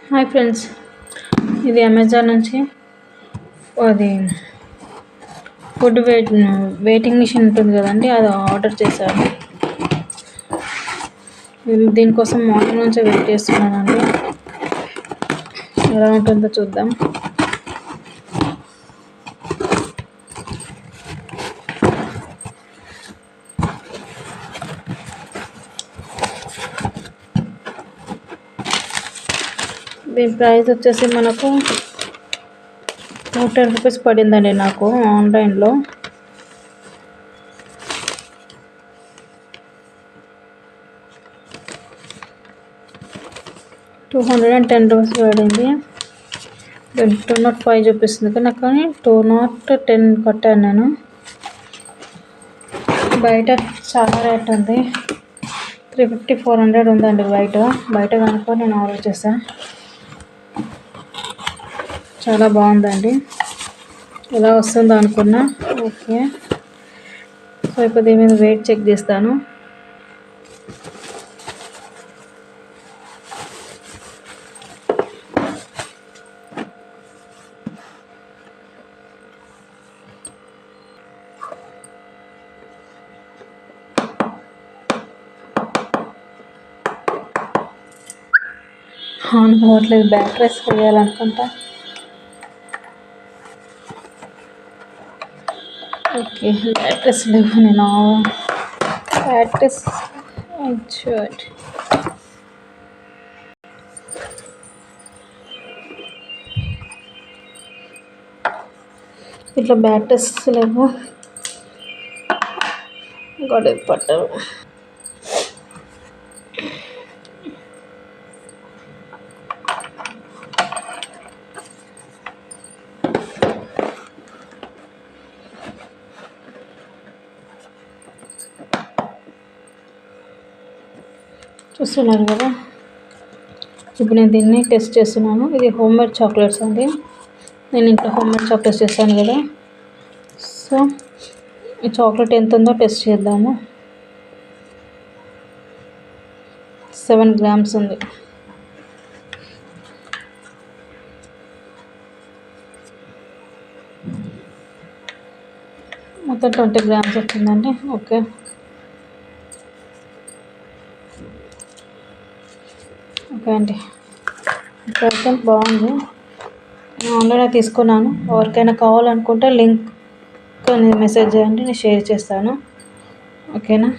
Hi friends, ఇది Amazon నుంచి అది ఫుడ్ వెయిటింగ్ మిషన్ ఉంటుంది కదండి, అది ఆర్డర్ చేశాను. దీనికోసం మార్నింగ్ నుంచే వెయిట్ చేస్తున్నానండి. ఎలా ఉంటుందో చూద్దాం. దీని ప్రైస్ వచ్చేసి మనకు 210 రూపీస్ పడిందండి నాకు ఆన్లైన్లో. $210 పడింది. 205 చూపిస్తుంది నాకు, కానీ 210 కట్టాను నేను. బయట చాలా రేట్ ఉంది, 350-400 ఉందండి బయట కనుక నేను ఆర్డర్ చేశాను. చాలా బాగుందండి. ఎలా వస్తుందో అనుకున్నా. ఓకే, సో ఇప్పుడు దీని మీద వెయిట్ చెక్ చేస్తాను. ఆన్ కావట్లేదు, బ్యాటరీస్ వేయాలనుకుంటా. ఓకే, బ్యాటరీస్ లేవు. నేను బ్యాటరీస్ ఇట్లా బ్యాటరీస్ లేవు, ఇంకోటి పట్టరు. చూస్తున్నారు కదా, ఇప్పుడు నేను దీన్ని టెస్ట్ చేస్తున్నాను. ఇది హోమ్మేడ్ చాక్లెట్స్ అండి. నేను ఇంట్లో హోమ్మేడ్ చాక్లెట్స్ చేస్తాను కదా, సో ఈ చాక్లెట్ ఎంత ఉందో టెస్ట్ చేద్దాము. 7 grams ఉంది. మొత్తం 20 grams వచ్చిందండి. ఓకే, అండి, ఇప్పుడైతే బాగుంది. నేను ఆన్లైన్లో తీసుకున్నాను. ఎవరికైనా కావాలనుకుంటే లింక్ మెసేజ్ చేయండి, నేను షేర్ చేస్తాను. ఓకేనా.